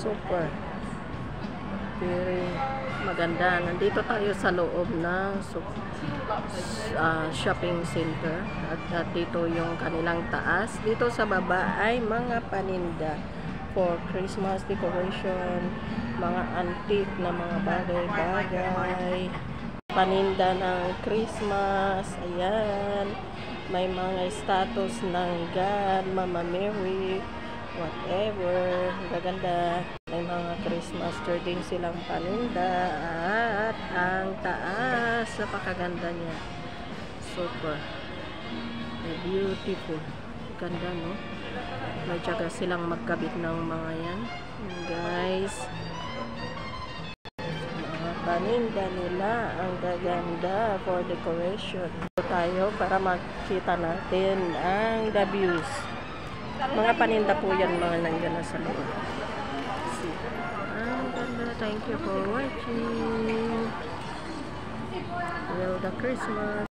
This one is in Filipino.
Super. Very maganda. Nandito tayo sa loob ng shopping center. At dito yung kanilang taas. Dito sa baba ay mga paninda for Christmas decoration. Mga antique na mga bagay-bagay. Paninda ng Christmas. Ayan. May mga status ng God, Mama Mary, whatever. Gaganda. May mga Christmas tree din silang paninda. At ang taas, napakaganda niya. Super. Beautiful. Ganda, no? May tiyaga silang magkabit ng mga yan. Guys. Mga paninda nila. Ang gaganda for decoration. Tayo para makita natin ang the views. Mga paninda po yan, mga nandiyan na sa loob. See. Ang ganda. Thank you for watching. Well, the Christmas.